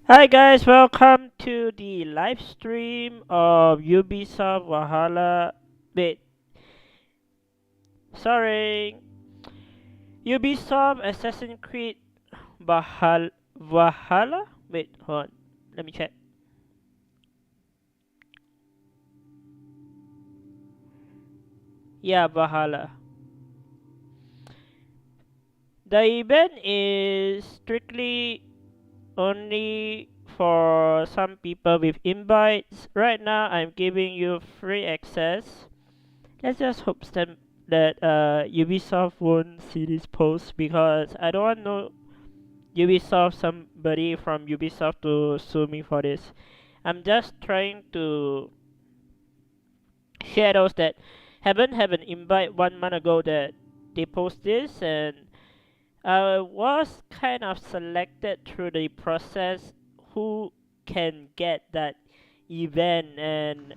Hi guys, welcome to the live stream of Ubisoft Valhalla. Wait, sorry, Ubisoft Assassin's Creed Valhalla. Wait, hold on, let me check. Yeah, Valhalla. The event is strictly only for some people with invites. Right now, I'm giving you free access. Let's just hope that Ubisoft won't see this post because I don't want no Ubisoft somebody from Ubisoft to sue me for this. I'm just trying to share those that haven't have an invite 1 month ago that they post this, and I was kind of selected through the process who can get that event, and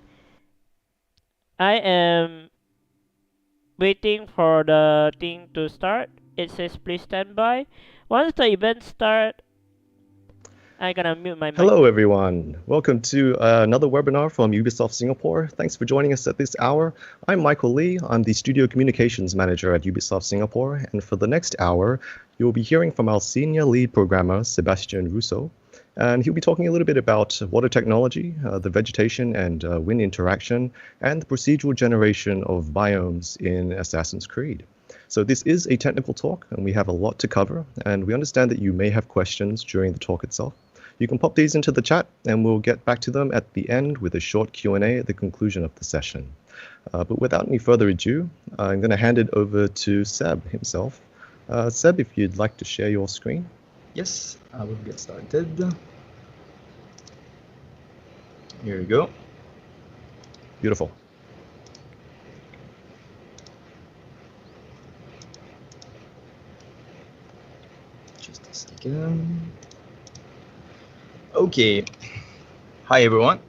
I am waiting for the thing to start. It says please stand by. Once the event start, I'm gonna mute my mic. Hello, everyone. Welcome to another webinar from Ubisoft Singapore. Thanks for joining us at this hour. I'm Michael Lee. I'm the Studio Communications Manager at Ubisoft Singapore. And for the next hour, you'll be hearing from our Senior Lead Programmer, Sebastian Russo. And he'll be talking a little bit about water technology, the vegetation and wind interaction, and the procedural generation of biomes in Assassin's Creed. So this is a technical talk, and we have a lot to cover. And we understand that you may have questions during the talk itself. You can pop these into the chat and we'll get back to them at the end with a short Q&A at the conclusion of the session. But without any further ado, I'm going to hand it over to Seb himself. Seb, if you'd like to share your screen. Yes, I will get started. Here we go. Beautiful. Just a second. Okay. Hi, everyone.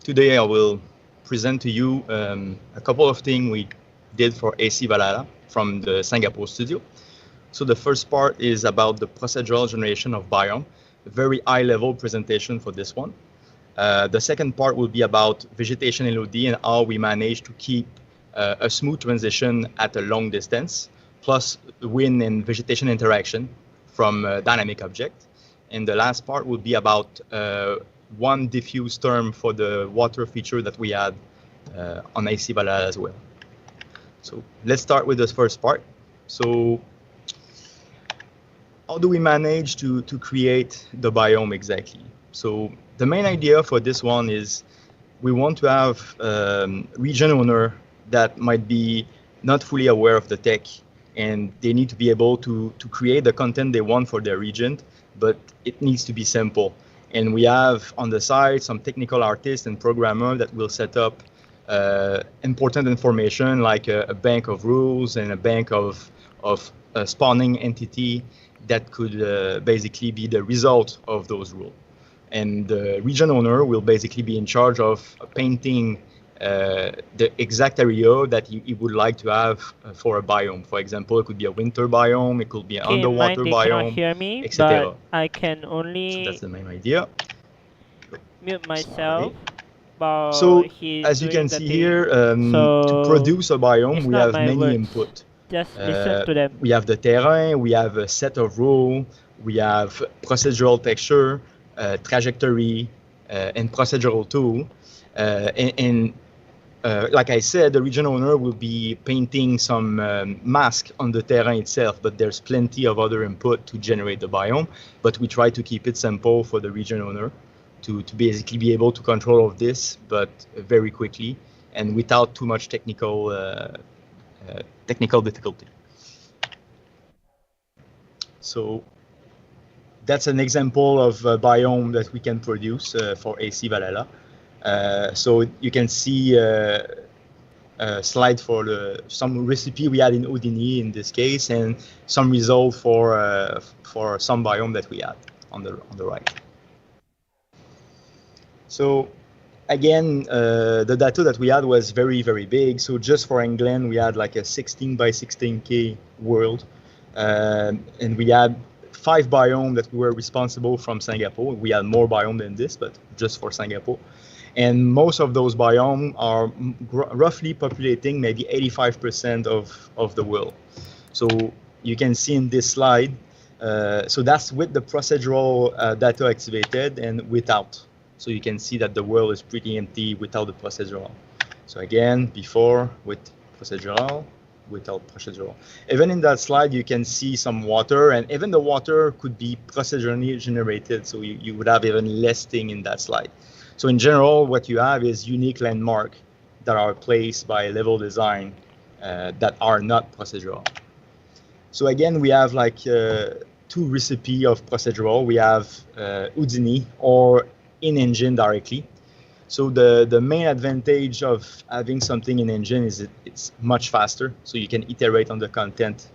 Today I will present to you a couple of things we did for AC Valhalla from the Singapore studio. So the first part is about the procedural generation of biome, a very high-level presentation for this one. The second part will be about vegetation LOD and how we manage to keep a smooth transition at a long distance, plus wind and vegetation interaction from a dynamic object. And the last part will be about one diffuse term for the water feature that we had on AC Valhalla as well. So let's start with this first part. So how do we manage to create the biome exactly? So the main idea for this one is we want to have region owner that might be not fully aware of the tech, and they need to be able to create the content they want for their region, but it needs to be simple. And we have on the side some technical artists and programmer that will set up important information like a bank of rules and a bank of spawning entity that could basically be the result of those rules. And the region owner will basically be in charge of painting the exact area that he would like to have for a biome. For example, it could be a winter biome, it could be an underwater They cannot biome, hear me, etc. but I can So only that's the main idea. mute myself Sorry. while So he's as you doing can the see thing. here, to So produce a biome, it's we not have my many words. input. Just listen to them. We have the terrain, we have a set of rules, we have procedural texture, trajectory, and procedural tool. Like I said, the region owner will be painting some mask on the terrain itself, but there's plenty of other input to generate the biome. But we try to keep it simple for the region owner to basically be able to control all of this, but very quickly and without too much technical difficulty. So that's an example of a biome that we can produce for AC Valhalla. So you can see a slide for some recipe we had in Houdini in this case, and some result for some biome that we had on the right. So again, the data that we had was very, very big. So just for England, we had like a 16 by 16K world, and we had 5 biomes that we were responsible from Singapore. We had more biomes than this, but just for Singapore. And most of those biomes are roughly populating maybe 85% of the world. So you can see in this slide, so that's with the procedural data activated and without. So you can see that the world is pretty empty without the procedural. So again, before with procedural, without procedural. Even in that slide, you can see some water, and even the water could be procedurally generated. So you would have even less thing in that slide. So in general, what you have is unique landmarks that are placed by level design that are not procedural. So again, we have like 2 recipes of procedural. We have Houdini or in-engine directly. So the main advantage of having something in engine is it's much faster. So you can iterate on the content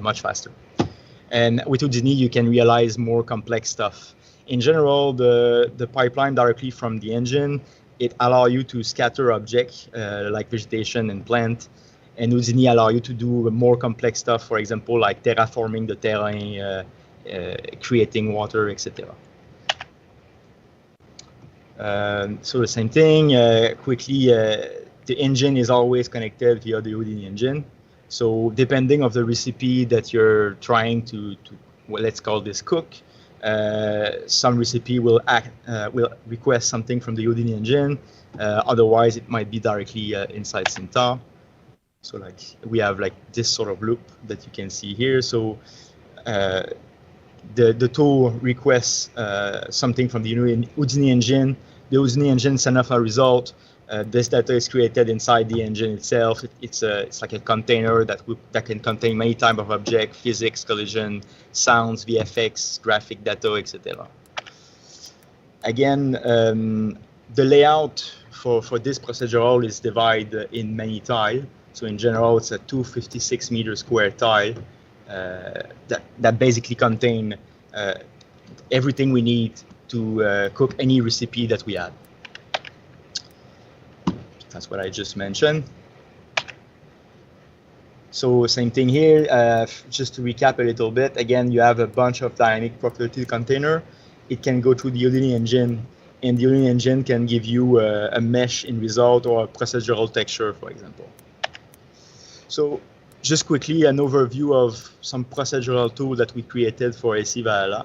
much faster. And with Houdini, you can realize more complex stuff. In general, the pipeline directly from the engine, it allows you to scatter objects like vegetation and plant. And Houdini allow you to do more complex stuff, for example, like terraforming the terrain, creating water, etc. So the same thing, quickly, the engine is always connected via the Houdini engine. So depending on the recipe that you're trying to well, let's call this cook, some recipe will request something from the Houdini engine. Otherwise, it might be directly inside Centaur. So like we have like this sort of loop that you can see here. So the tool requests something from the Houdini engine. The Houdini engine sends off a result. This data is created inside the engine itself. It's like a container that can contain many types of objects, physics, collision, sounds, VFX, graphic data, etc. Again, the layout for this procedural is divided in many tiles. So in general, it's a 256 meter square tile that basically contain everything we need to cook any recipe that we have. That's what I just mentioned. So same thing here, just to recap a little bit. Again, you have a bunch of dynamic property container. It can go through the Houdini engine, and the Houdini engine can give you a mesh in result or a procedural texture, for example. So just quickly, an overview of some procedural tool that we created for AC Valhalla.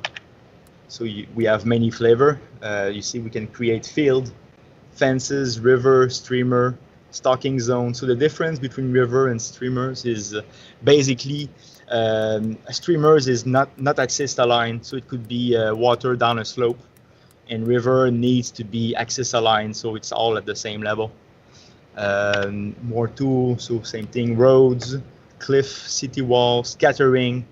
So we have many flavor. You see we can create field, fences, river, streamer, stocking zone. So the difference between river and streamers is basically streamers is not axis aligned. So it could be water down a slope, and river needs to be axis aligned. So it's all at the same level. More tools, so same thing, roads, cliff, city wall, scattering.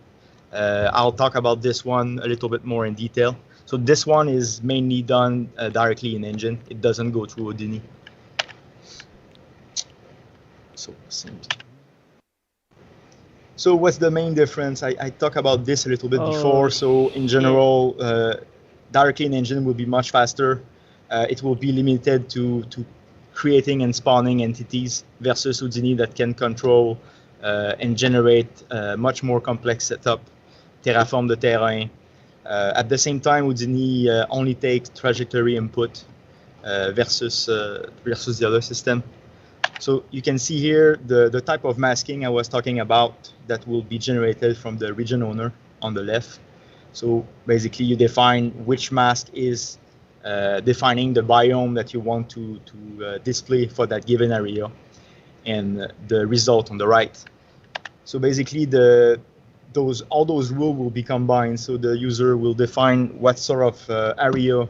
I'll talk about this one a little bit more in detail. So this one is mainly done directly in engine. It doesn't go through Houdini. So same thing. So what's the main difference? I talked about this a little bit before. So in general, directly in engine will be much faster. It will be limited to creating and spawning entities versus Houdini that can control and generate much more complex setup, terraform the terrain. At the same time, Houdini only takes trajectory input versus the other system. So you can see here the type of masking I was talking about that will be generated from the region owner on the left. So basically you define which mask is defining the biome that you want to display for that given area, and the result on the right. So basically all those rules will be combined. So the user will define what sort of area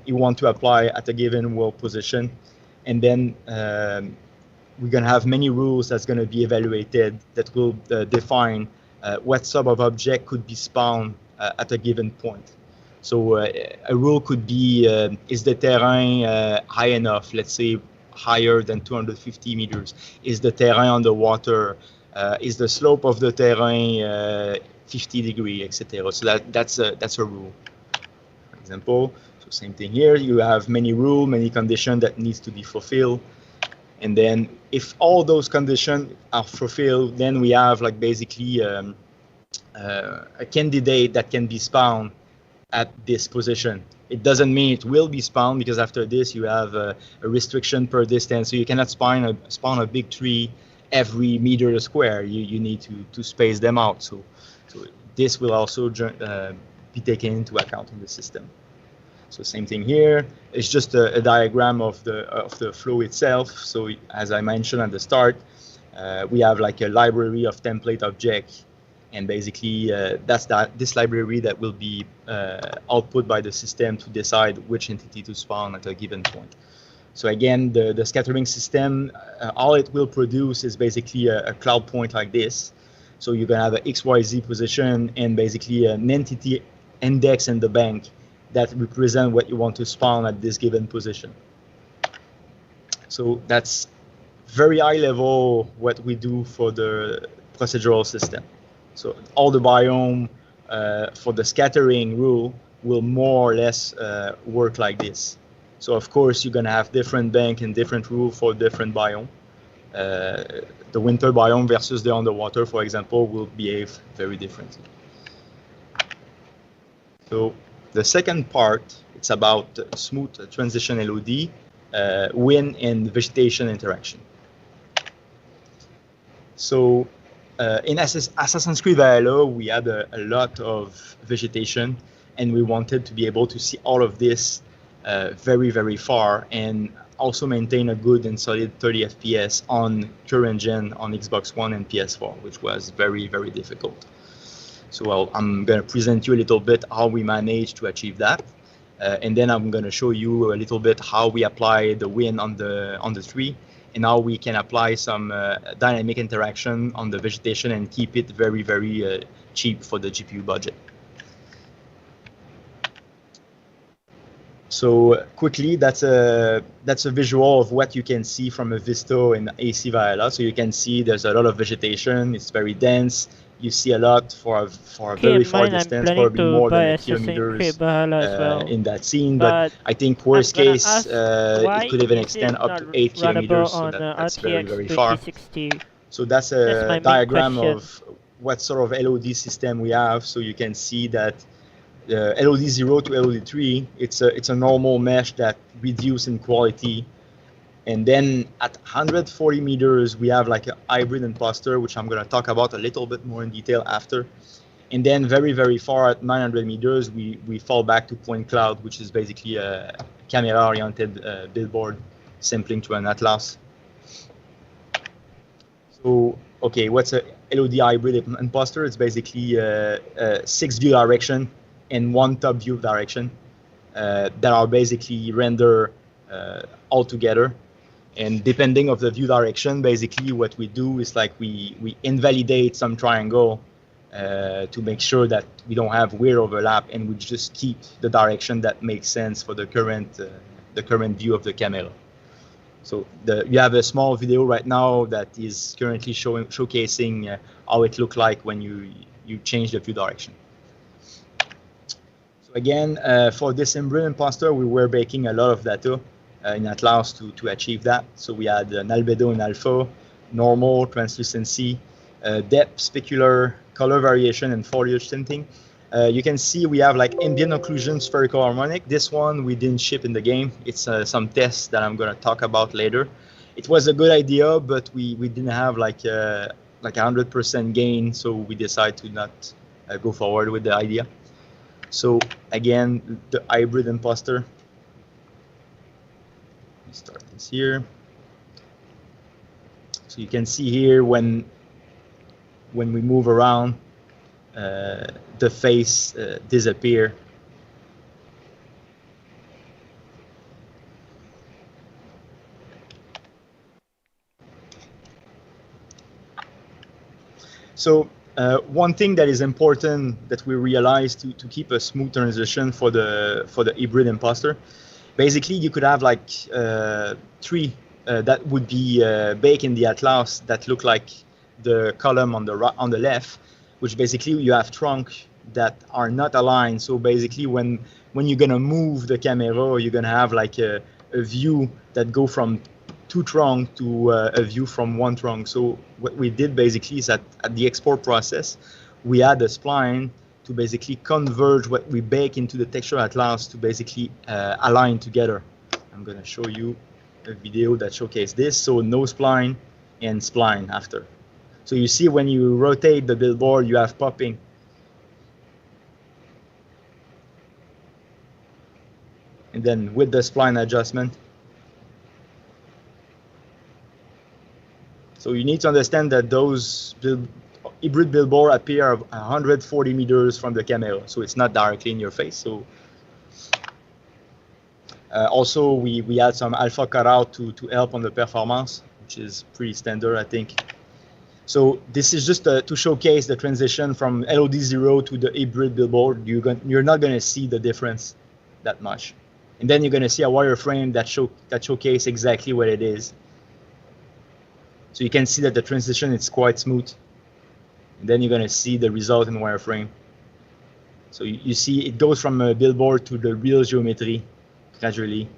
you want to apply at a given world position, and then we're going to have many rules that's going to be evaluated that will define what sort of object could be spawned at a given point. So a rule could be, is the terrain high enough, let's say higher than 250 meters? Is the terrain underwater? Is the slope of the terrain 50 degrees, etc.? So that's a rule, for example. So same thing here, you have many rules, many conditions that needs to be fulfilled. And then if all those conditions are fulfilled, then we have like basically a candidate that can be spawned at this position. It doesn't mean it will be spawned, because after this you have a restriction per distance, so you cannot spawn a big tree every meter square. You need to space them out. So this will also be taken into account in the system. So same thing here. It's just a diagram of the flow itself. So as I mentioned at the start, we have like a library of template objects, and basically that's this library that will be output by the system to decide which entity to spawn at a given point. So again, the scattering system, all it will produce is basically a cloud point like this. So you're gonna have a XYZ position and basically an entity index in the bank that represent what you want to spawn at this given position. So that's very high level what we do for the procedural system. So all the biome for the scattering rule will more or less work like this. So of course you're gonna have different bank and different rule for different biome. The winter biome versus the underwater, for example, will behave very differently. So the second part, it's about smooth transition LOD, wind and vegetation interaction. So in Assassin's Creed Valhalla, we had a lot of vegetation, and we wanted to be able to see all of this very, very far, and also maintain a good and solid 30 FPS on current gen on Xbox One and PS4, which was very, very difficult. So I'm going to present you a little bit how we managed to achieve that. And then I'm going to show you a little bit how we apply the wind on the tree, and how we can apply some dynamic interaction on the vegetation and keep it very, very cheap for the GPU budget. So quickly, that's a visual of what you can see from a Visto in AC Valhalla. So you can see there's a lot of vegetation. It's very dense. You see a lot for a very far distance, probably more than a kilometers in that scene. But I think worst case, it could even extend up to 8 kilometers. So that's very, very far. So that's a diagram of what sort of LOD system we have. So you can see that LOD 0 to LOD 3, it's a normal mesh that reduces in quality. And then at 140 meters, we have like a hybrid imposter, which I'm going to talk about a little bit more in detail after. And then very, very far at 900 meters, we fall back to point cloud, which is basically a camera-oriented billboard sampling to an atlas. So, okay, what's a LOD hybrid imposter? It's basically 6 view direction and 1 top view direction that are basically rendered all together. And depending of the view direction, basically what we do is like we invalidate some triangle to make sure that we don't have weird overlap, and we just keep the direction that makes sense for the current view of the camera. So you have a small video right now that is currently showcasing how it looked like when you change the view direction. So again, for this hybrid imposter, we were baking a lot of data in Atlas to achieve that. So we had an albedo in alpha, normal, translucency, depth, specular, color variation, and foliage tinting. You can see we have like ambient occlusion, spherical harmonic. This one we didn't ship in the game. It's some tests that I'm going to talk about later. It was a good idea, but we didn't have like 100% gain, so we decided to not go forward with the idea. So again, the hybrid imposter. Start this here. So you can see here when we move around, the face disappear. So one thing that is important that we realized to keep a smooth transition for the hybrid imposter. Basically, you could have like 3 that would be baked in the atlas that look like the column on the left, which basically you have trunk that are not aligned. So basically, when you're gonna move the camera, you're gonna have like a view that go from 2 trunk to a view from 1 trunk. So what we did basically is at the export process, we add a spline to basically converge what we bake into the texture atlas to basically align together. I'm going to show you a video that showcases this. So no spline and spline after. So you see when you rotate the billboard, you have popping. And then with the spline adjustment. So you need to understand that those hybrid billboard appear 140 meters from the camera, so it's not directly in your face. So also we add some alpha cutout to help on the performance, which is pretty standard, I think. So this is just to showcase the transition from LOD0 to the hybrid billboard. You're not going to see the difference that much. And then you're going to see a wireframe that showcase exactly what it is. So you can see that the transition is quite smooth. And then you're going to see the result in wireframe. So you see it goes from a billboard to the real geometry gradually.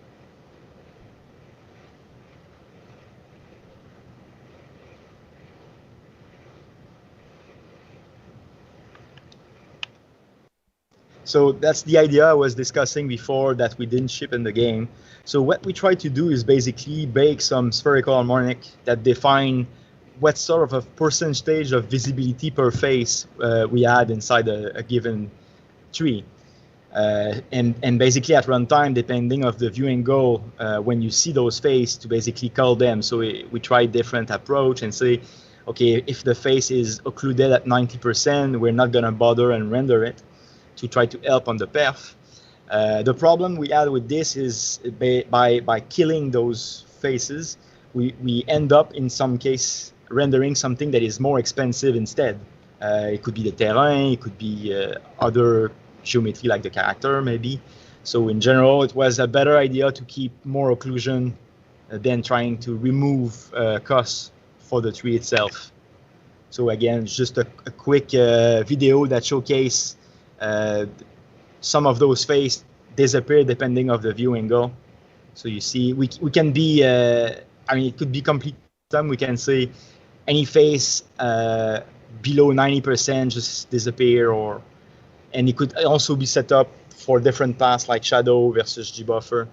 So that's the idea I was discussing before that we didn't ship in the game. So what we try to do is basically bake some spherical harmonic that define what sort of a percentage of visibility per face we add inside a given tree. And basically at runtime, depending of the viewing goal, when you see those faces, to basically call them. So we try different approach and say, okay, if the face is occluded at 90%, we're not gonna bother and render it to try to help on the perf. The problem we had with this is by killing those faces, we end up in some case rendering something that is more expensive instead. It could be the terrain, it could be other geometry like the character maybe. So in general, it was a better idea to keep more occlusion than trying to remove costs for the tree itself. So again, just a quick video that showcase some of those faces disappear depending of the view angle. So you see, we can be, I mean, it could be complete time. We can say any face below 90% just disappear, and it could also be set up for different paths like shadow versus G-buffer.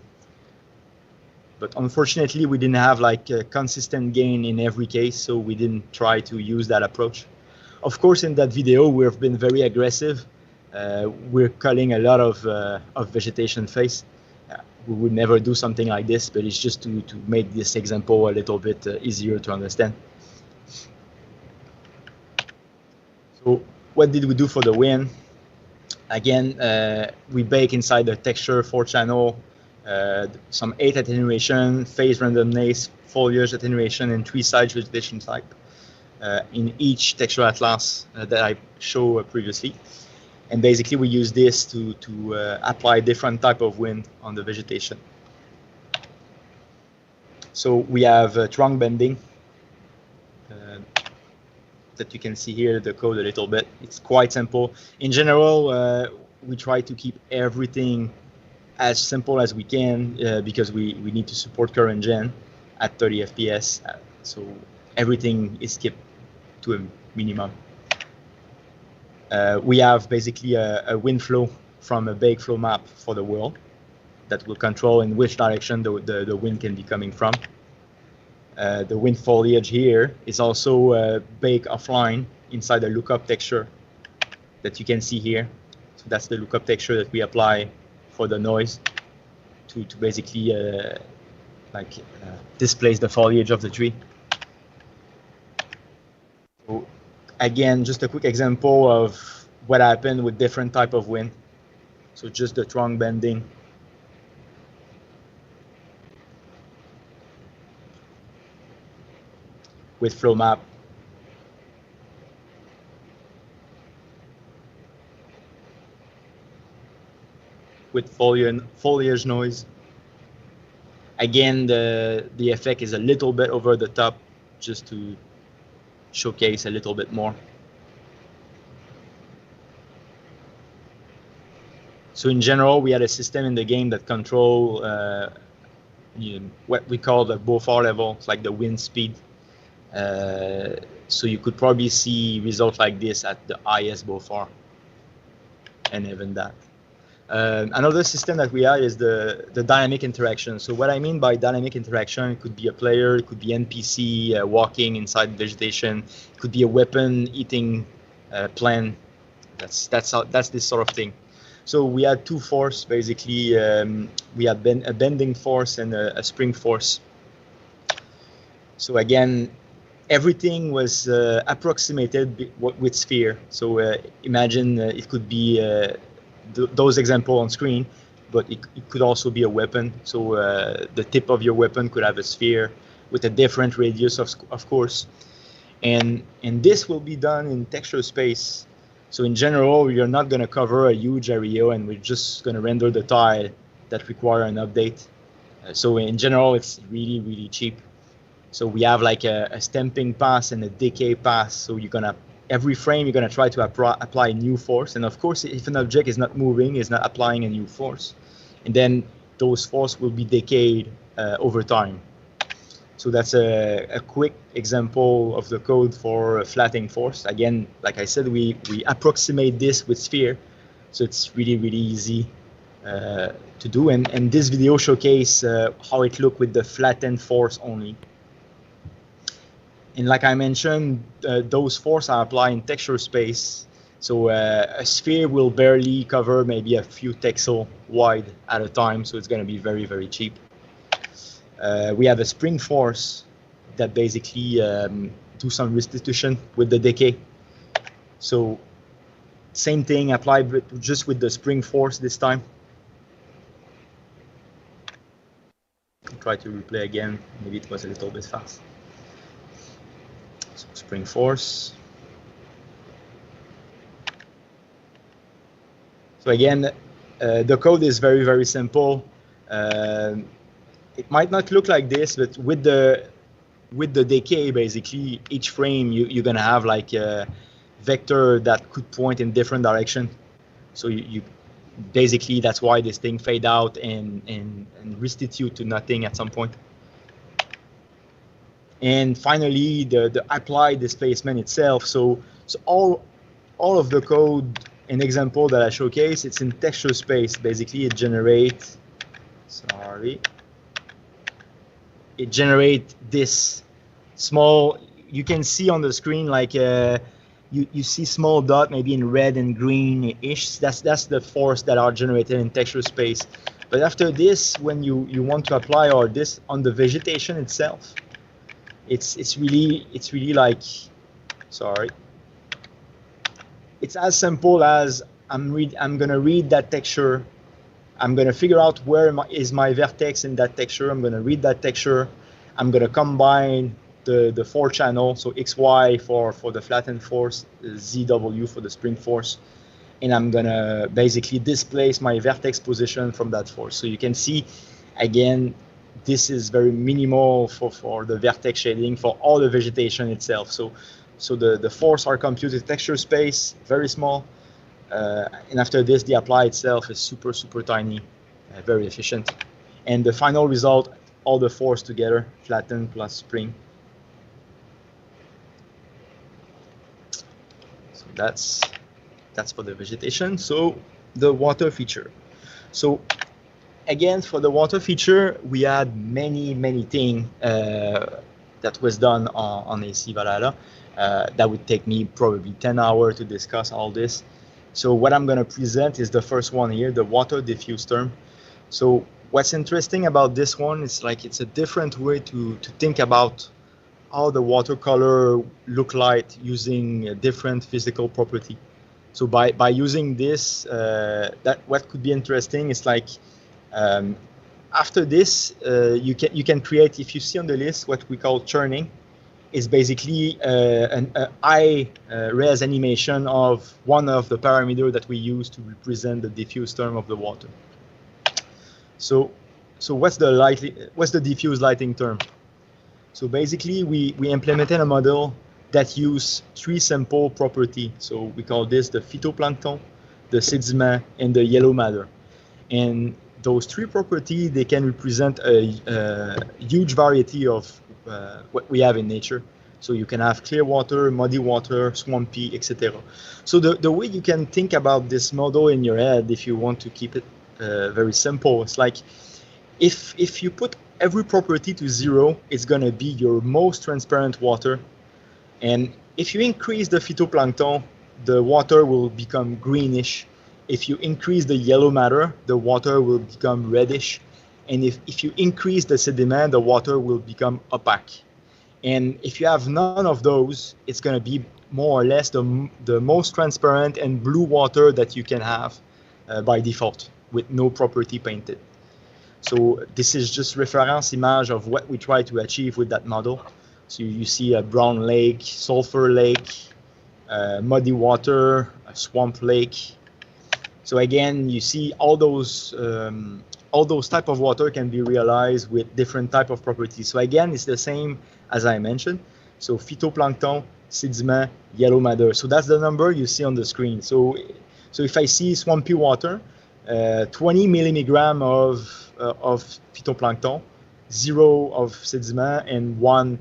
But unfortunately, we didn't have like a consistent gain in every case, so we didn't try to use that approach. Of course, in that video, we've been very aggressive. We're culling a lot of vegetation face. We would never do something like this, but it's just to make this example a little bit easier to understand. So what did we do for the wind? Again, we bake inside the texture 4-channel, some 8 attenuation, phase randomness, foliage attenuation, and 3 side vegetation type in each texture atlas that I showed previously. And basically, we use this to apply different type of wind on the vegetation. So we have trunk bending that you can see here, the code a little bit. It's quite simple. In general, we try to keep everything as simple as we can because we need to support current gen at 30 FPS. So everything is kept to a minimum. We have basically a wind flow from a bake flow map for the world that will control in which direction the wind can be coming from. The wind foliage here is also baked offline inside the lookup texture that you can see here. So that's the lookup texture that we apply for the noise to basically displace the foliage of the tree. So again, just a quick example of what happened with different type of wind. So just the trunk bending. With flow map. With foliage noise. Again, the effect is a little bit over the top just to showcase a little bit more. So in general, we had a system in the game that control what we call the Beaufort level, it's like the wind speed. So you could probably see results like this at the IS far, and even that. Another system that we have is the dynamic interaction. So what I mean by dynamic interaction, it could be a player, it could be NPC walking inside vegetation, it could be a weapon eating plant. That's this sort of thing. So we had two force basically. We had a bending force and a spring force. So again, everything was approximated with sphere. So imagine it could be those examples on screen, but it could also be a weapon. So the tip of your weapon could have a sphere with a different radius, of course. And this will be done in texture space. So in general, you're not going to cover a huge area, and we're just going to render the tile that require an update. So in general, it's really, really cheap. So we have like a stamping pass and a decay pass. So you're gonna every frame you're gonna try to apply a new force. And of course, if an object is not moving, it's not applying a new force. And then those forces will be decayed over time. So that's a quick example of the code for a flattening force. Again, like I said, we approximate this with sphere. So it's really, really easy to do. And this video showcase how it looked with the flattened force only. And like I mentioned, those forces are applied in texture space. So a sphere will barely cover maybe a few texels wide at a time. So it's going to be very, very cheap. We have a spring force that basically do some restitution with the decay. So same thing applied, but just with the spring force this time. I'll try to replay again. Maybe it was a little bit fast. So spring force. So again, the code is very, very simple. It might not look like this, but with the decay, basically, each frame you're gonna have like a vector that could point in different direction. So you basically that's why this thing fade out and restitute to nothing at some point. And finally, the applied displacement itself. So all of the code and example that I showcase, it's in texture space. Basically, it generates. It generates this small. You can see on the screen like you see small dot maybe in red and green-ish. That's the force that are generated in texture space. But after this, when you want to apply all this on the vegetation itself, it's really like, sorry. It's as simple as I'm gonna read that texture. I'm gonna figure out where is my vertex in that texture. I'm gonna read that texture. I'm gonna combine the four channel, so XY for the flattened force, ZW for the spring force, and I'm gonna basically displace my vertex position from that force. So you can see, again, this is very minimal for the vertex shading for all the vegetation itself. So the force are computed texture space, very small, and after this, the apply itself is super, super tiny, very efficient. And the final result, all the force together, flatten plus spring. So that's for the vegetation. So the water feature. So again, for the water feature, we had many things that was done on AC Valhalla. That would take me probably 10 hours to discuss all this. So what I'm going to present is the first one here, the water diffuse term. So what's interesting about this one is like it's a different way to think about how the watercolor look like using a different physical property. So by using this, that what could be interesting is like after this, you can create, if you see on the list, what we call churning. Is basically an high res animation of one of the parameters that we use to represent the diffuse term of the water. So what's the diffuse lighting term? So basically, we implemented a model that use three simple properties. So we call this the phytoplankton, the sediment, and the yellow matter. And those three properties, they can represent a huge variety of what we have in nature. So you can have clear water, muddy water, swampy, etc. So the way you can think about this model in your head, if you want to keep it very simple, it's like if you put every property to 0, it's going to be your most transparent water. And if you increase the phytoplankton, the water will become greenish. If you increase the yellow matter, the water will become reddish. And if you increase the sediment, the water will become opaque. And if you have none of those, it's going to be more or less the most transparent and blue water that you can have by default with no property painted. So this is just reference image of what we try to achieve with that model. So you see a brown lake, sulfur lake, muddy water, a swamp lake. So again, you see all those type of water can be realized with different type of properties. So again, it's the same as I mentioned. So phytoplankton, sediment, yellow matter. So that's the number you see on the screen. So if I see swampy water, 20 milligram of phytoplankton, 0 of sediment, and 1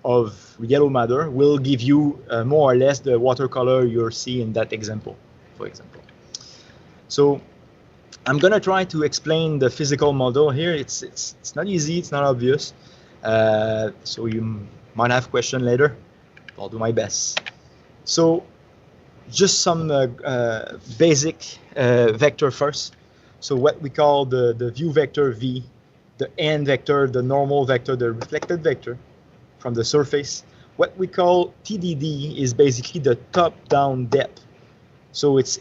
of yellow matter will give you more or less the watercolor you'll see in that example, for example. So I'm gonna try to explain the physical model here. It's not easy, it's not obvious. So you might have question later. I'll do my best. So just some basic vector first. So what we call the view vector V, the n vector, the normal vector, the reflected vector from the surface. What we call TDD is basically the top-down depth. So it's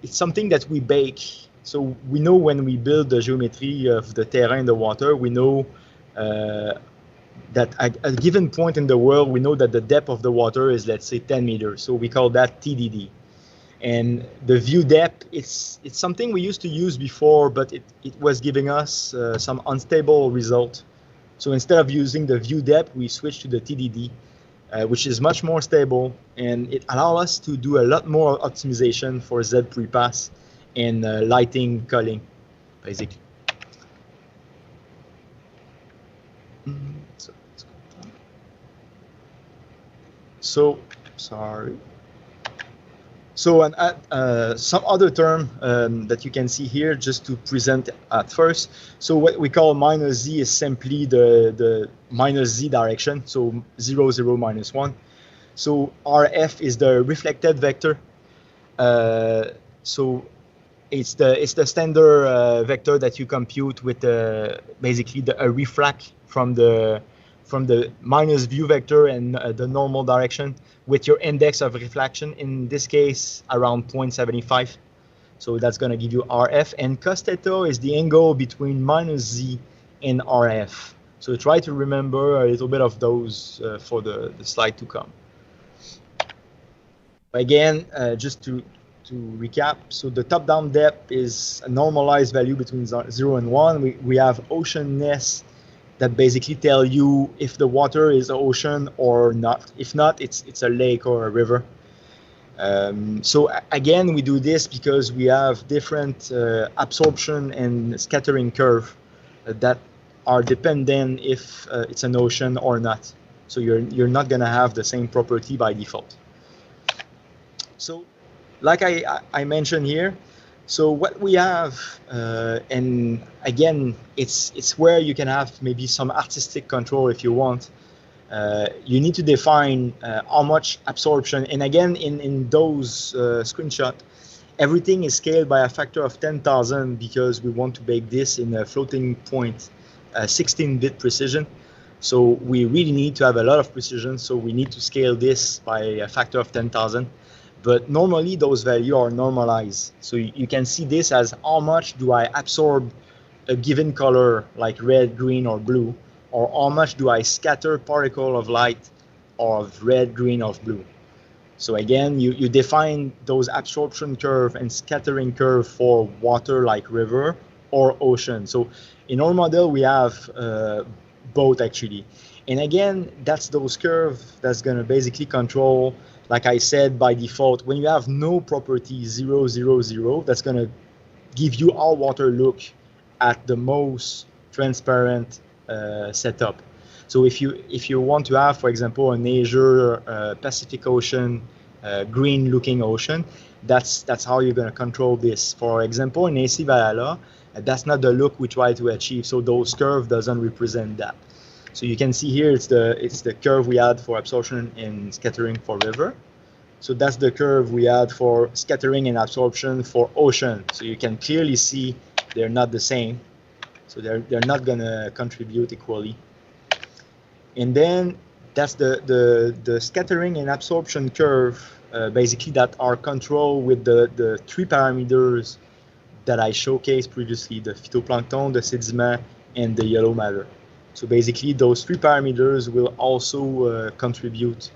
something that we bake. So we know when we build the geometry of the terrain and the water, we know that at a given point in the world, we know that the depth of the water is, let's say, 10 meters. So we call that TDD. And the view depth, it's something we used to use before, but it was giving us some unstable result. So instead of using the view depth, we switched to the TDD, which is much more stable, and it allows us to do a lot more optimization for Z prepass and lighting culling, basically. So sorry. So some other term that you can see here, just to present at first. So what we call minus z is simply the minus z direction, so 0, 0, minus 1. So RF is the reflected vector. So it's the standard vector that you compute with basically a refract from the minus view vector and the normal direction with your index of reflection, in this case around 0.75. So that's going to give you RF, and cos theta is the angle between minus z and RF. So try to remember a little bit of those for the slide to come. Again, just to recap, so the top-down depth is a normalized value between 0 and 1. We have oceanness that basically tell you if the water is ocean or not. If not, it's a lake or a river. So again, we do this because we have different absorption and scattering curve that are dependent if it's an ocean or not. So you're not gonna have the same property by default. So like I mentioned here, so what we have, and again, it's where you can have maybe some artistic control if you want. You need to define how much absorption, and again, in those screenshots, everything is scaled by a factor of 10,000 because we want to bake this in a floating point, 16-bit precision. So we really need to have a lot of precision, so we need to scale this by a factor of 10,000. But normally those values are normalized. So you can see this as how much do I absorb a given color like red, green, or blue, or how much do I scatter particle of light of red, green, or blue. So again, you define those absorption curve and scattering curve for water like river or ocean. So in our model, we have both actually. And again, that's those curves that's gonna basically control, like I said, by default, when you have no property 0, 0, 0, that's going to give you how water look at the most transparent setup. So if you want to have, for example, an Asia Pacific Ocean, green looking ocean, that's how you're going to control this. For example, in AC Valhalla, that's not the look we try to achieve. So those curve doesn't represent that. So you can see here it's the curve we had for absorption and scattering for river. So that's the curve we had for scattering and absorption for ocean. So you can clearly see they're not the same. So they're not gonna contribute equally. And then that's the scattering and absorption curve, basically that are controlled with the three parameters that I showcased previously: the phytoplankton, the sediment, and the yellow matter. So basically, those three parameters will also contribute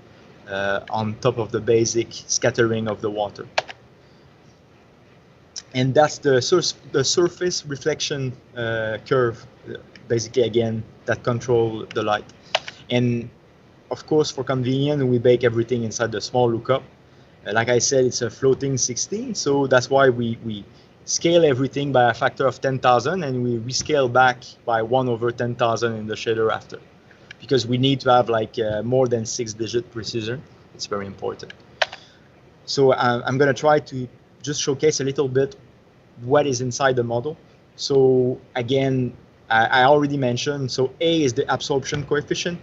on top of the basic scattering of the water. And that's the surface reflection curve, basically, again, that control the light. And of course, for convenience, we bake everything inside the small lookup. Like I said, it's a floating 16, so that's why we scale everything by a factor of 10,000, and we rescale back by 1/10,000 in the shader after, because we need to have like more than 6-digit precision. It's very important. So I'm going to try to just showcase a little bit what is inside the model. So again, I already mentioned, so A is the absorption coefficient,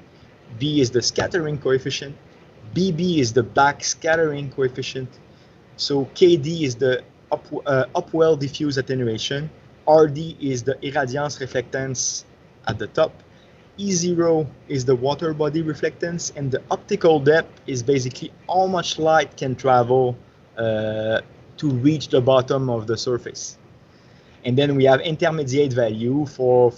B is the scattering coefficient, BB is the back scattering coefficient, so KD is the upwell diffuse attenuation, RD is the irradiance reflectance at the top, E0 is the water body reflectance, and the optical depth is basically how much light can travel to reach the bottom of the surface. And then we have intermediate value for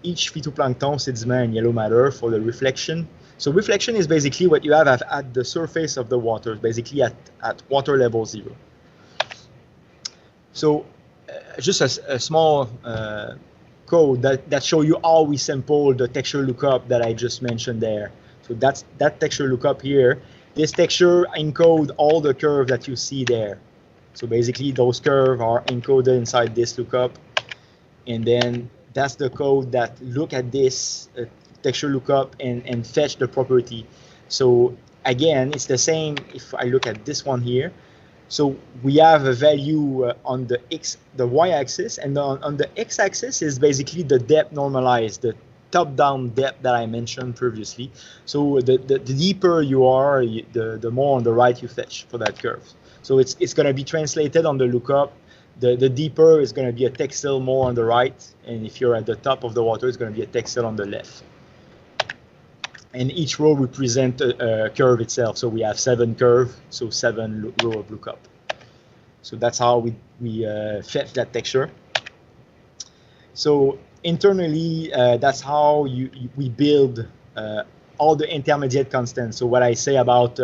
each phytoplankton, sediment, and yellow matter for the reflection. So reflection is basically what you have at the surface of the water, basically at water level 0. So just a small code that show you how we sample the texture lookup that I just mentioned there. So that's that texture lookup here. This texture encode all the curve that you see there. So basically those curves are encoded inside this lookup, and then that's the code that look at this texture lookup and fetch the property. So again, it's the same if I look at this one here. So we have a value on the y-axis, and on the x-axis is basically the depth normalized, the top-down depth that I mentioned previously. So the deeper you are, the more on the right you fetch for that curve. So it's going to be translated on the lookup. The deeper is going to be a textile more on the right, and if you're at the top of the water, it's going to be a textile on the left. And each row represents a curve itself. So we have 7 curves, so 7 row of lookup. So that's how we fetch that texture. So internally, that's how we build all the intermediate constants. So what I say about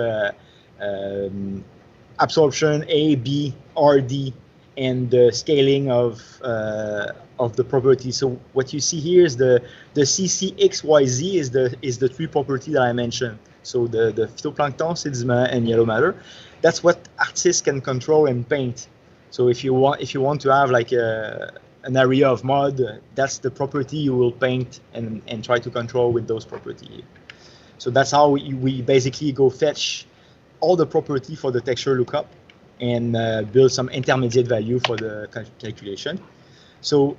absorption, A, B, RD, and the scaling of the property. So what you see here is the CCXYZ is the 3 property that I mentioned. So the phytoplankton, sediment, and yellow matter. That's what artists can control and paint. So if you want to have like an area of mud, that's the property you will paint and try to control with those properties. So that's how we basically go fetch all the property for the texture lookup and build some intermediate value for the calculation. So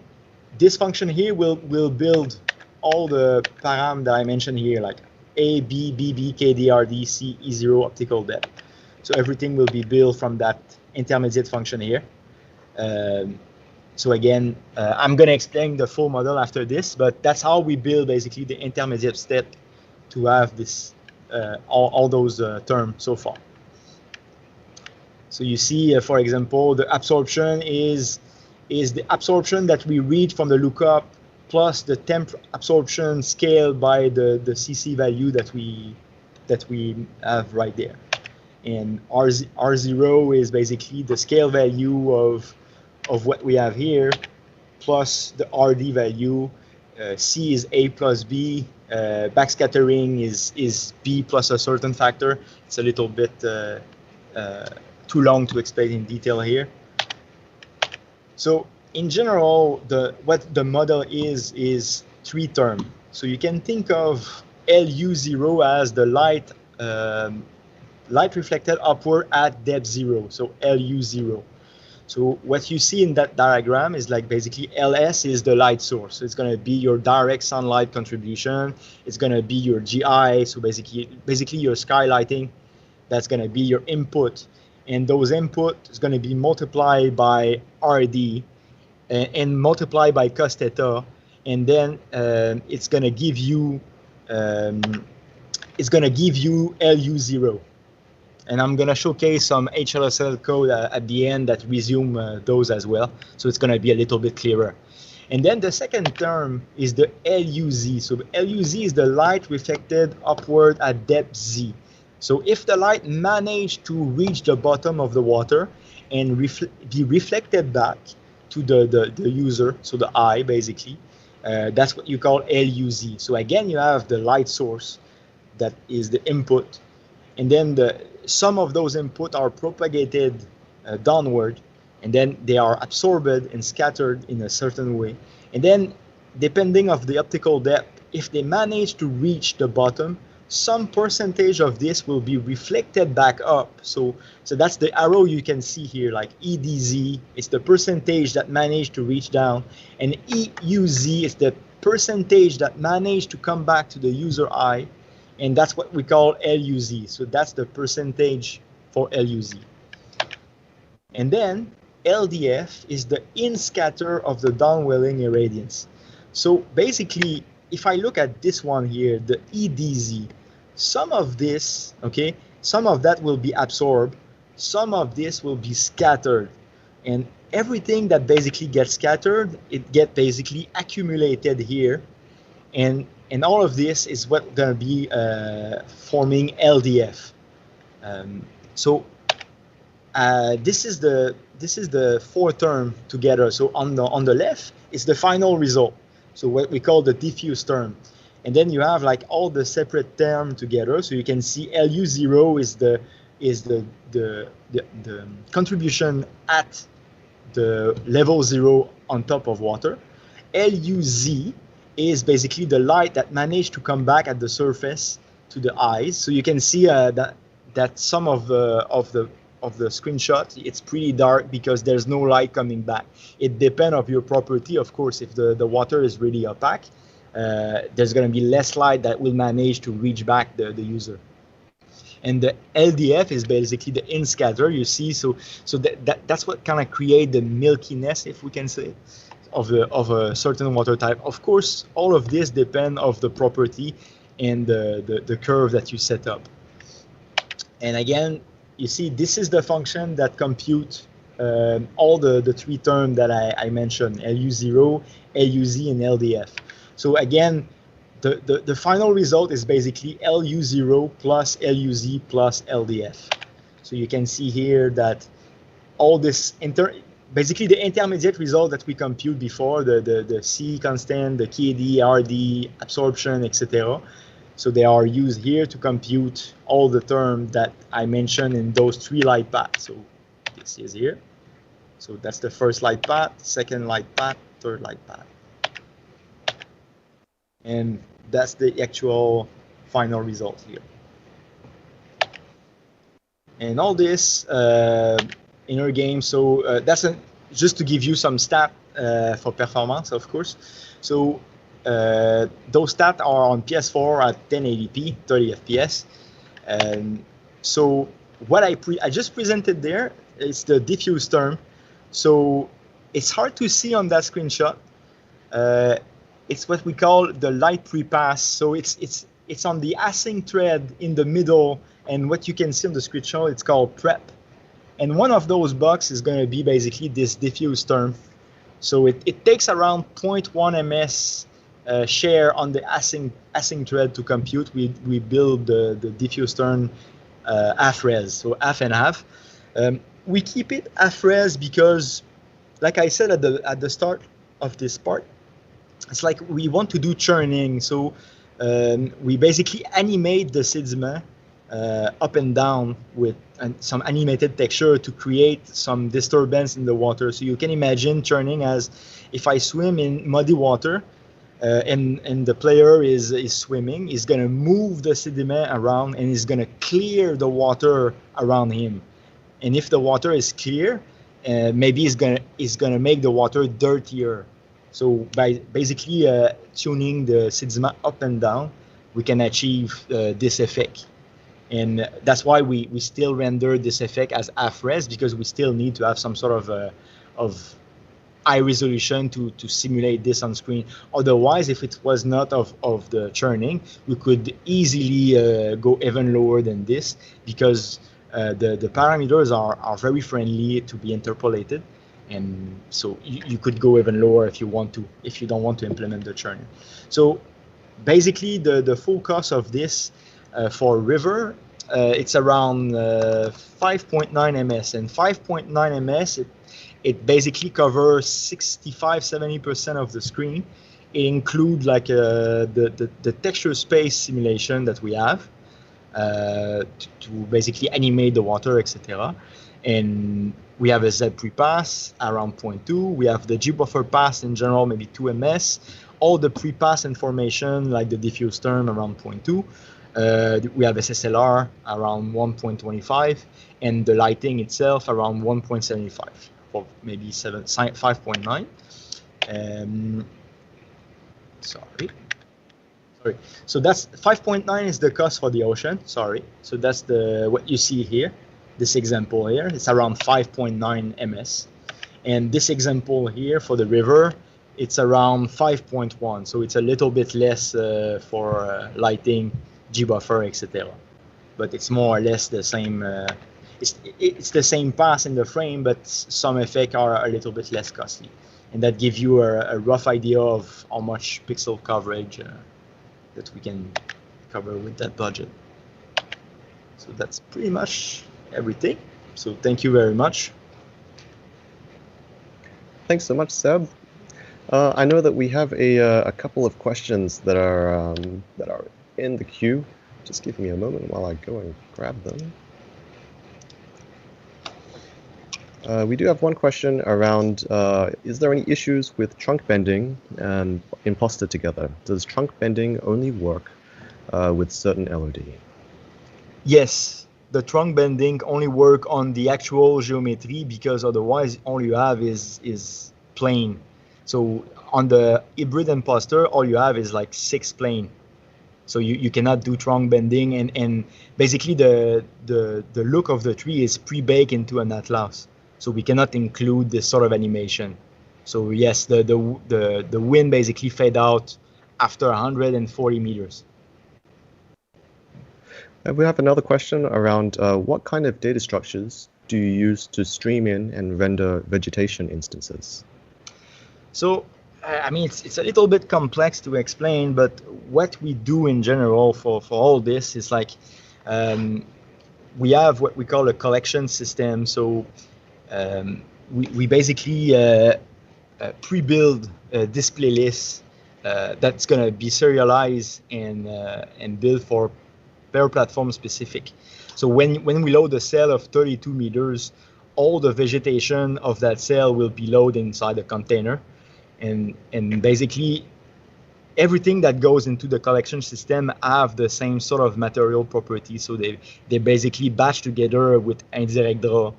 this function here will build all the param that I mentioned here, like A, B, BB, KD, RD, C, E0, optical depth. So everything will be built from that intermediate function here. So again, I'm going to explain the full model after this, but that's how we build basically the intermediate step to have this all those terms so far. So you see, for example, the absorption is the absorption that we read from the lookup plus the temp absorption scaled by the CC value that we have right there. And R0 is basically the scale value of what we have here plus the RD value. C is A plus B. Backscattering is B plus a certain factor. It's a little bit too long to explain in detail here. So in general, what the model is 3 terms. So you can think of LU0 as the light reflected upward at depth 0, so LU0. So what you see in that diagram is like basically LS is the light source. So it's going to be your direct sunlight contribution. It's going to be your GI, so basically your skylighting. That's going to be your input. And those input is going to be multiplied by RD and multiplied by cos theta. And then it's going to give you LU0. And I'm going to showcase some HLSL code at the end that resume those as well. So it's going to be a little bit clearer. And then the second term is the LUZ. So LUZ is the light reflected upward at depth Z. So if the light managed to reach the bottom of the water and be reflected back to the user, so the eye basically, that's what you call LUZ. So again, you have the light source that is the input. And then some of those input are propagated downward, and then they are absorbed and scattered in a certain way. And then, depending of the optical depth, if they manage to reach the bottom, some percentage of this will be reflected back up. So that's the arrow you can see here, like EDZ is the percentage that managed to reach down, and EUZ is the percentage that managed to come back to the user eye. And that's what we call LUZ. So that's the percentage for LUZ. And then LDF is the in-scatter of the downwelling irradiance. So basically, if I look at this one here, the EDZ, some of this, okay, some of that will be absorbed, some of this will be scattered. And everything that basically gets scattered, it gets basically accumulated here. And all of this is what going to be forming LDF. So this is the four term together. So on the left is the final result. So what we call the diffuse term, and then you have like all the separate term together. So you can see LU0 is the contribution at the level 0 on top of water. LUZ is basically the light that managed to come back at the surface to the eyes. So you can see that some of the screenshot, it's pretty dark because there's no light coming back. It depends on your property, of course. If the water is really opaque, there's going to be less light that will manage to reach back the user. And the LDF is basically the in scatter, you see. So that's what kind of create the milkiness, if we can say, of a certain water type. Of course, all of this depend of the property and the curve that you set up. And again, you see, this is the function that compute all the three terms that I mentioned, LU0, LUZ, and LDF. So again, the final result is basically LU0 plus LUZ plus LDF. So you can see here that all this basically the intermediate result that we compute before, the C constant, the KD, RD, absorption, etc. So they are used here to compute all the terms that I mentioned in those three light paths. So this is here. So that's the first light path, second light path, third light path. And that's the actual final result here. And all this inner game. So that's just to give you some stat for performance, of course. So those stats are on PS4 at 1080p, 30 FPS. So what I just presented there is the diffuse term. So it's hard to see on that screenshot. It's what we call the light pre-pass. So it's on the async thread in the middle, and what you can see on the screenshot, it's called prep. And one of those boxes is going to be basically this diffuse term. So it takes around 0.1 ms share on the async thread to compute. We build the diffuse term half res, so half and half. We keep it half res because, like I said at the start of this part, it's like we want to do churning. So we basically animate the sediment up and down with some animated texture to create some disturbance in the water. So you can imagine churning as if I swim in muddy water, and the player is swimming, he's going to move the sediment around and he's going to clear the water around him. And if the water is clear, maybe it's gonna make the water dirtier. So by basically tuning the sediment up and down, we can achieve this effect. And that's why we still render this effect as half-res, because we still need to have some sort of high resolution to simulate this on screen. Otherwise, if it was not of the churning, we could easily go even lower than this, because the parameters are very friendly to be interpolated, and so you could go even lower if you want to, if you don't want to implement the churning. So basically the full cost of this for river, it's around 5.9 ms, and 5.9 ms it basically covers 65-70% of the screen. It includes like the texture space simulation that we have to basically animate the water, etc. And we have a Z pre-pass around 0.2. We have the G buffer pass in general, maybe 2 ms. All the pre-pass information, like the diffuse term, around 0.2. We have SSLR around 1.25, and the lighting itself around 1.75, or maybe 5.9. Sorry. So that's 5.9 is the cost for the ocean. Sorry. So that's what you see here. This example here, it's around 5.9 ms, and this example here for the river, it's around 5.1. So it's a little bit less for lighting, G buffer, etc. But it's more or less the same. It's the same pass in the frame, but some effects are a little bit less costly, and that gives you a rough idea of how much pixel coverage that we can cover with that budget. So that's pretty much everything. So thank you very much. Thanks so much, Seb. I know that we have a couple of questions that are in the queue. Just give me a moment while I go and grab them. We do have one question around, is there any issues with trunk bending and imposter together? Does trunk bending only work with certain LOD? Yes, the trunk bending only work on the actual geometry, because otherwise all you have is plane. So on the hybrid imposter, all you have is like 6 plane. So you cannot do trunk bending, and basically the look of the tree is pre-baked into an atlas. So we cannot include this sort of animation. So yes, the wind basically fade out after 140 meters. We have another question around what kind of data structures do you use to stream in and render vegetation instances? So, I mean, it's a little bit complex to explain, but what we do in general for all this is like, we have what we call a collection system. So we basically pre-build a display list that's going to be serialized and built for per platform specific. So when we load a cell of 32 meters, all the vegetation of that cell will be loaded inside the container, and basically everything that goes into the collection system have the same sort of material properties. So they basically batch together with indirect draw,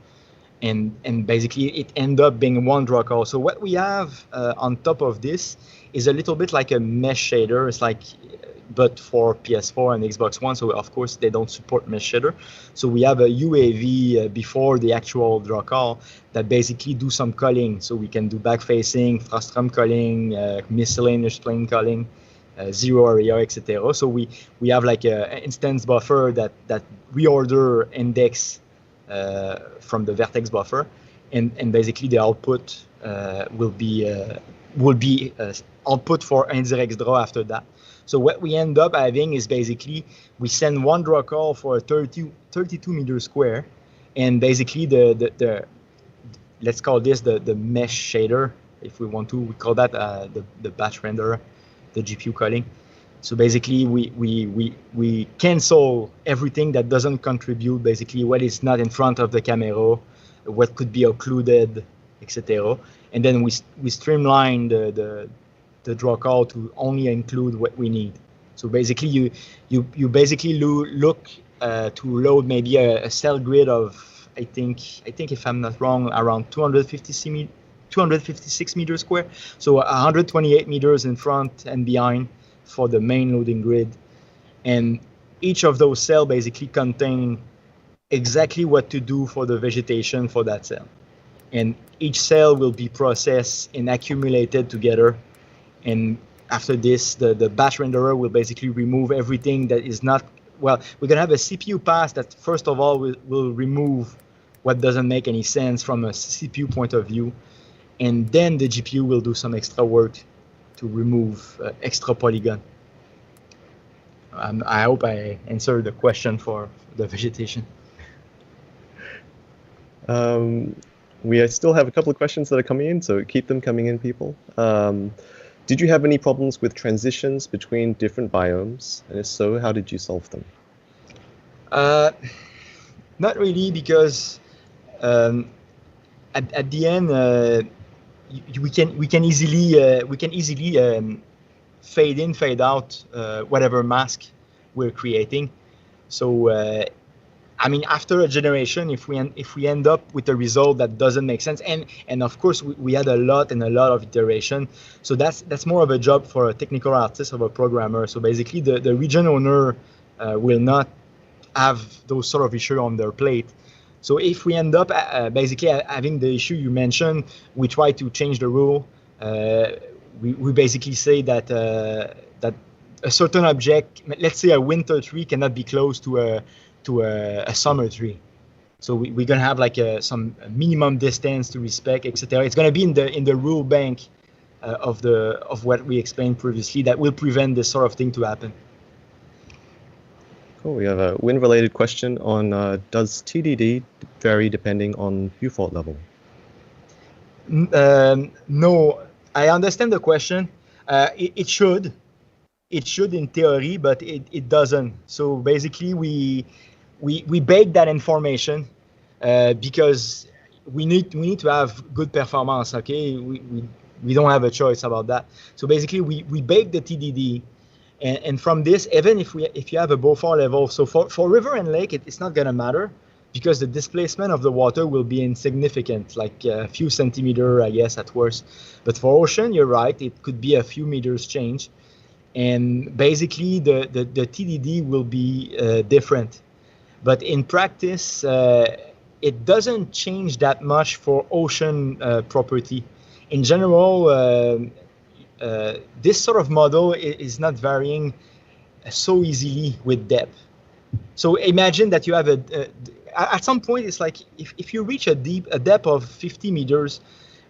and basically it ends up being one draw call. So what we have on top of this is a little bit like a mesh shader. It's like, but for PS4 and Xbox One, so of course they don't support mesh shader. So we have a UAV before the actual draw call that basically do some culling. So we can do back-facing, frustum culling, miscellaneous plane culling, zero area, etc. So we have like an instance buffer that reorder index from the vertex buffer, and basically the output will be output for indirect draw after that. So what we end up having is basically we send one draw call for a 32 meter square, and basically the let's call this the mesh shader, if we want to. We call that the batch renderer, the GPU culling. So basically we cancel everything that doesn't contribute, basically what is not in front of the camera, what could be occluded, etc. And then we streamline the the draw call to only include what we need. So basically, you basically look to load maybe a cell grid of, I think if I'm not wrong, around 256 meters square. So 128 meters in front and behind for the main loading grid. And each of those cells basically contain exactly what to do for the vegetation for that cell. And each cell will be processed and accumulated together. And after this, the batch renderer will basically remove everything that is not, well, we're going to have a CPU pass that first of all will remove what doesn't make any sense from a CPU point of view. And then the GPU will do some extra work to remove extra polygon. I hope I answered the question for the vegetation. We still have a couple of questions that are coming in, so keep them coming in, people. Did you have any problems with transitions between different biomes? And if so, how did you solve them? Not really, because at the end we can easily fade in, fade out whatever mask we're creating. So I mean, after a generation, if we end up with a result that doesn't make sense, and of course we had a lot of iteration, so that's more of a job for a technical artist or a programmer. So basically, the region owner will not have those sort of issues on their plate. So if we end up basically having the issue you mentioned, we try to change the rule. We basically say that that a certain object, let's say a winter tree, cannot be close to a summer tree. So we're gonna have like some minimum distance to respect, etc. It's gonna be in the rule bank of what we explained previously that will prevent this sort of thing to happen. Cool. We have a wind-related question on does TDD vary depending on view fault level? No, I understand the question. It should in theory, but it doesn't. So basically, we bake that information because we need to have good performance. Okay, we don't have a choice about that. So basically, we bake the TDD. And from this, even if you have a Beaufort level, so for river and lake, it's not gonna matter because the displacement of the water will be insignificant, like a few centimeters, I guess, at worst. But for ocean, you're right, it could be a few meters change. And basically, the TDD will be different. But in practice, it doesn't change that much for ocean property. In general, this sort of model is not varying so easily with depth. So imagine that you have at some point, it's like if you reach a depth of 50 meters,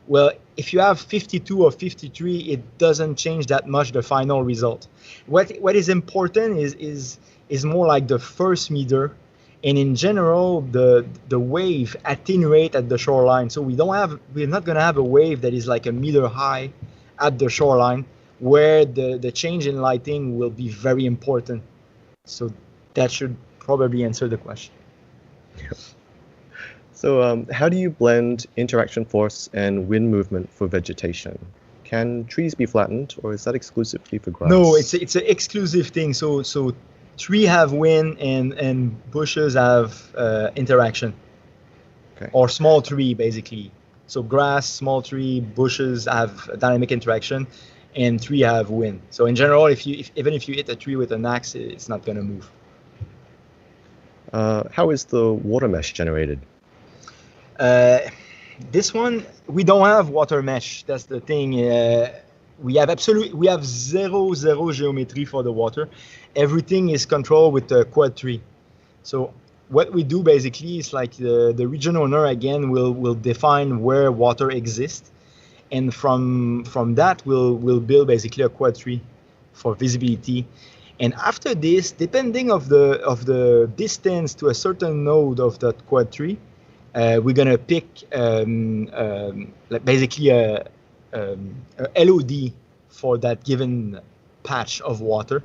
well, if you have 52 or 53, it doesn't change that much the final result. What is important is more like the first meter, and in general, the wave attenuate at the shoreline. So we're not gonna have a wave that is like a meter high at the shoreline, where the change in lighting will be very important. So that should probably answer the question. So how do you blend interaction force and wind movement for vegetation? Can trees be flattened, or is that exclusively for grass? No, it's an exclusive thing. So trees have wind and bushes have interaction. Okay. Or small tree, basically. So grass, small tree, bushes have dynamic interaction, and tree have wind. So in general, even if you hit a tree with an axe, it's not going to move. How is the water mesh generated? This one, we don't have water mesh. That's the thing. We have zero geometry for the water. Everything is controlled with the quad tree. So what we do basically is like the region owner again will define where water exists, and from that we'll build basically a quad tree for visibility. And after this, depending of the distance to a certain node of that quad tree, we're gonna pick basically a LOD for that given patch of water.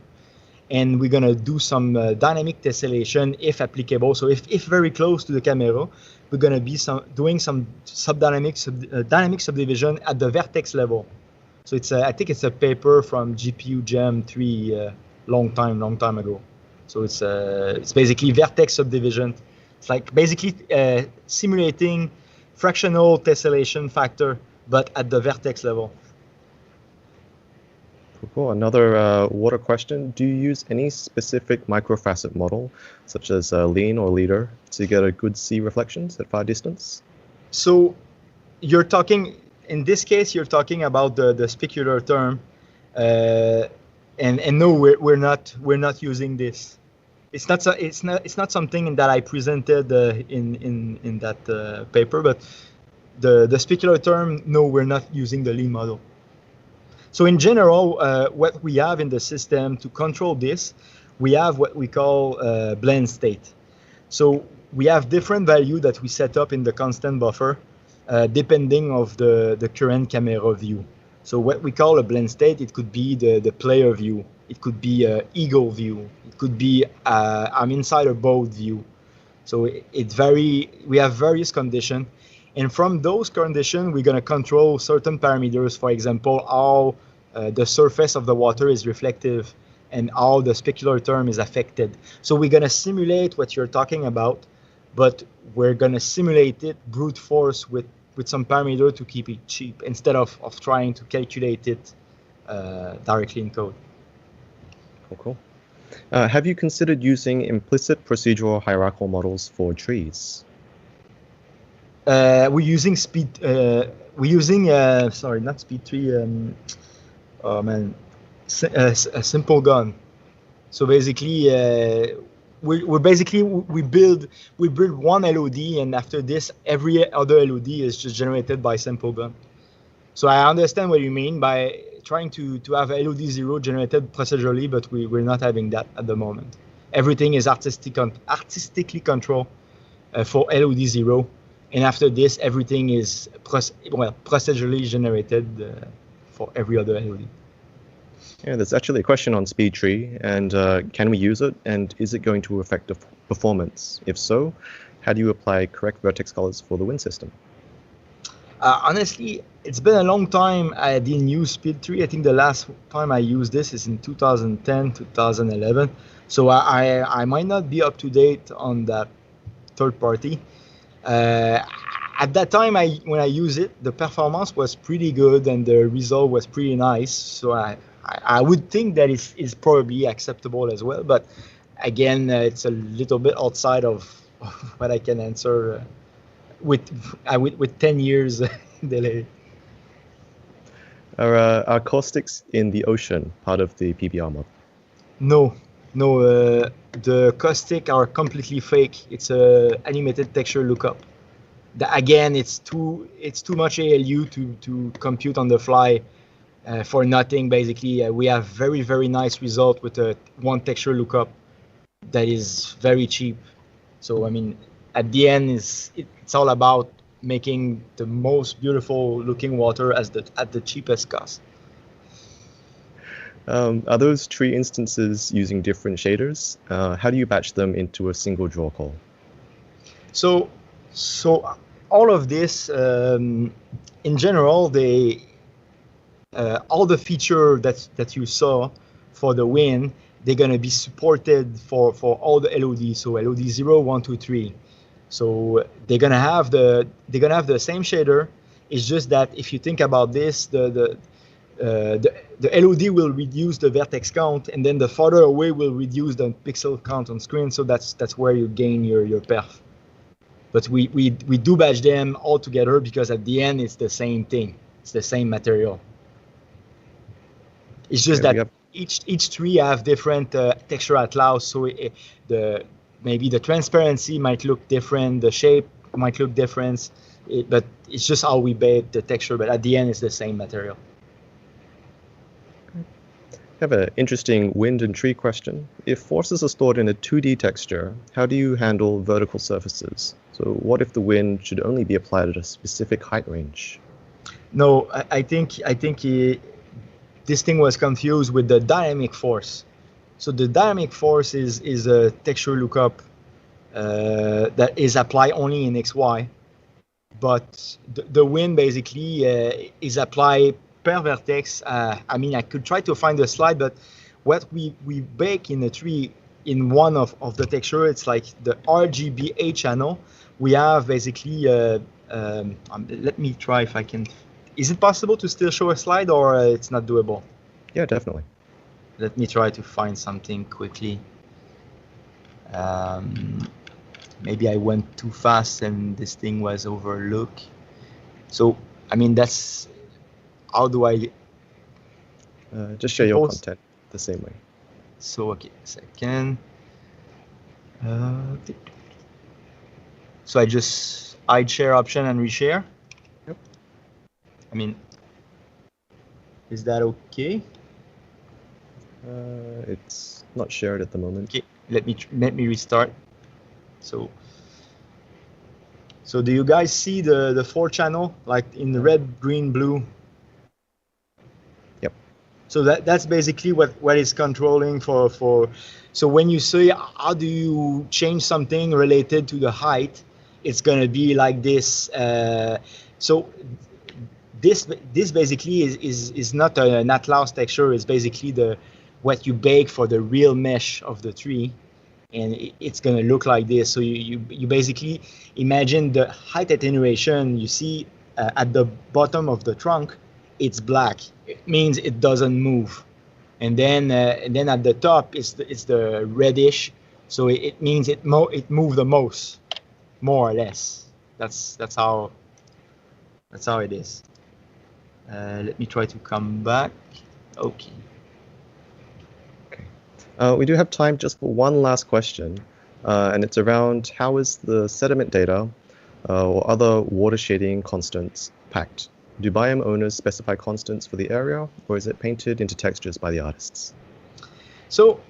And we're gonna do some dynamic tessellation if applicable. So if very close to the camera, we're gonna be doing some dynamic subdivision at the vertex level. So it's I think it's a paper from GPU Gem 3 long time ago. So it's basically vertex subdivision. It's like basically simulating fractional tessellation factor, but at the vertex level. Cool. Another water question. Do you use any specific microfacet model, such as lean or leader, to get a good sea reflections at far distance? So you're talking, in this case, you're talking about the specular term, and no, we're not using this. It's not something that I presented in that paper, but the specular term, no, we're not using the lean model. So in general, what we have in the system to control this, we have what we call blend state. So we have different value that we set up in the constant buffer, depending of the current camera view. So what we call a blend state, it could be the player view, it could be eagle view, it could be I'm inside a boat view. So we have various conditions. And from those conditions, we're going to control certain parameters. For example, how the surface of the water is reflective and how the specular term is affected. So we're going to simulate what you're talking about, but we're going to simulate it brute force with some parameter to keep it cheap instead of trying to calculate it directly in code. Cool. Have you considered using implicit procedural hierarchical models for trees? We're using sorry, not speed 3. Oh man, a simple gun. So basically, we build one LOD, and after this, every other LOD is just generated by simple gun. So I understand what you mean by trying to have LOD 0 generated procedurally, but we're not having that at the moment. Everything is artistically controlled for LOD 0. And after this, everything is procedurally generated for every other LOD. Yeah, there's actually a question on speed tree, and can we use it, and is it going to affect the performance? If so, how do you apply correct vertex colors for the wind system? Honestly, it's been a long time I didn't use speed tree. I think the last time I used this is in 2010, 2011. So I might not be up to date on that third party. At that time, when I used it, the performance was pretty good and the result was pretty nice. So I would think that is probably acceptable as well. But again, it's a little bit outside of what I can answer with 10 years delay. Are caustics in the ocean part of the PBR model? No. The caustic are completely fake. It's a animated texture lookup. Again, it's too much ALU to compute on the fly for nothing. Basically, we have very nice result with a one texture lookup that is very cheap. So I mean, at the end, it's all about making the most beautiful looking water at the cheapest cost. Are those tree instances using different shaders? How do you batch them into a single draw call? So all of this, in general, all the feature that you saw for the wind, they're gonna be supported for all the LOD. So LOD 0, 1, 2, 3. So they're gonna have the same shader. It's just that if you think about this, the LOD will reduce the vertex count, and then the farther away will reduce the pixel count on screen. So that's where you gain your perf. But we do batch them all together because at the end it's the same thing. It's the same material. It's just that each tree have different texture outlaws. So maybe the transparency might look different, the shape might look different, but it's just how we bait the texture. But at the end, it's the same material. I have an interesting wind and tree question. If forces are stored in a 2D texture, how do you handle vertical surfaces? So what if the wind should only be applied at a specific height range? No, I think this thing was confused with the dynamic force. So the dynamic force is a texture lookup that is applied only in XY, but the wind basically is applied per vertex. I mean, I could try to find a slide, but what we bake in a tree in one of the texture, it's like the RGBA channel. We have basically, let me try if I can. Is it possible to still show a slide, or it's not doable? Yeah, definitely. Let me try to find something quickly. Maybe I went too fast and this thing was overlooked. So, I mean, that's how do I just share your post? content the same way. So, okay, second. So I just hide share option and reshare. Yep. I mean, is that okay? It's not shared at the moment. Okay, let me restart. So do you guys see the 4 channel like in the red, green, blue? Yep. So that's basically what is controlling for. So when you say how do you change something related to the height, it's gonna be like this. So this basically is not an Atlas texture. It's basically what you bake for the real mesh of the tree, and it's gonna look like this. So you basically imagine the height attenuation you see at the bottom of the trunk. It's black. It means it doesn't move, and then at the top it's the reddish. So it means it moved the most, more or less. That's how it is. Let me try to come back. Okay. We do have time just for one last question, and it's around how is the sediment data or other water shading constants packed? Do biome owners specify constants for the area, or is it painted into textures by the artists? So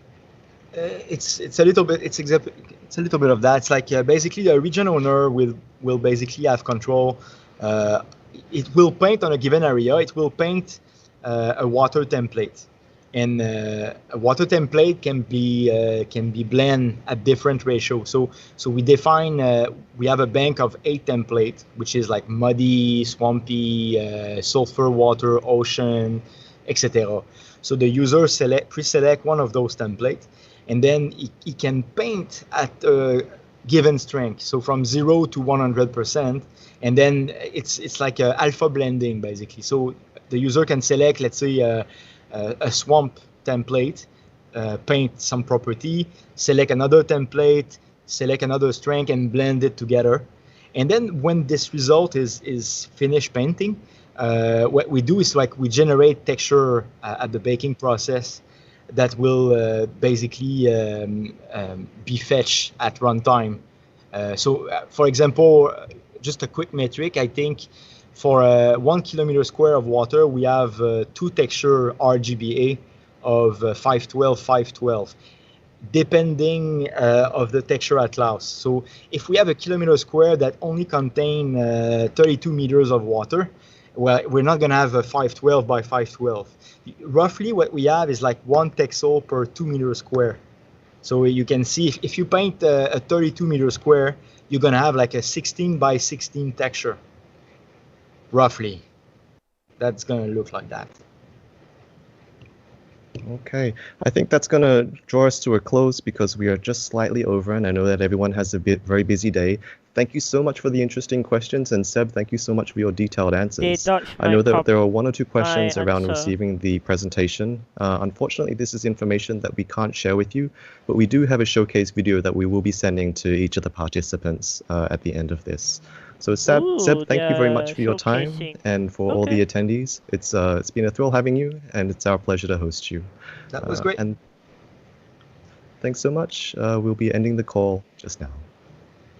it's a little bit it's a little bit of that. It's like basically the region owner will basically have control. It will paint on a given area. It will paint a water template, and a water template can be blend at different ratios. So we define we have a bank of 8 templates, which is like muddy, swampy, sulfur water, ocean, etc. So the user pre-select one of those templates, and then he can paint at a given strength, so from 0 to 100%, and then it's like a alpha blending basically. So the user can select, let's say, a swamp template, paint some property, select another template, select another strength, and blend it together. And then when this result is finished painting, what we do is like we generate texture at the baking process that will basically be fetched at runtime. So for example, just a quick metric, I think for 1 kilometer square of water, we have 2 texture RGBA of 512, 512, depending of the texture atlas. So if we have a kilometer square that only contain 32 meters of water, well, we're not going to have a 512 by 512. Roughly what we have is like 1 texel per 2 meter square. So you can see if you paint a 32 meter square, you're going to have like a 16 by 16 texture. Roughly. That's going to look like that. Okay, I think that's going to draw us to a close because we are just slightly over, and I know that everyone has a very busy day. Thank you so much for the interesting questions, and Seb, thank you so much for your detailed answers. I know that there are 1 or 2 questions around receiving the presentation. Unfortunately, this is information that we can't share with you, but we do have a showcase video that we will be sending to each of the participants at the end of this. So Seb, thank you very much for your time and for all the attendees. It's been a thrill having you, and it's our pleasure to host you. That was great. And thanks so much. We'll be ending the call just now.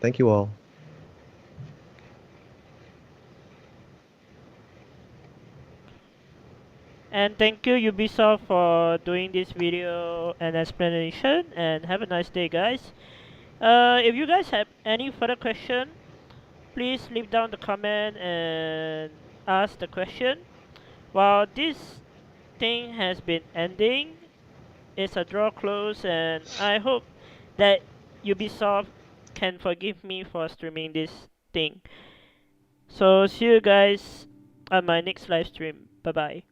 Thank you all. And thank you Ubisoft for doing this video and explanation, and have a nice day, guys. If you guys have any further question, please leave down the comment and ask the question. While this thing has been ending, it's a draw close, and I hope that Ubisoft can forgive me for streaming this thing. So see you guys on my next live stream. Bye bye.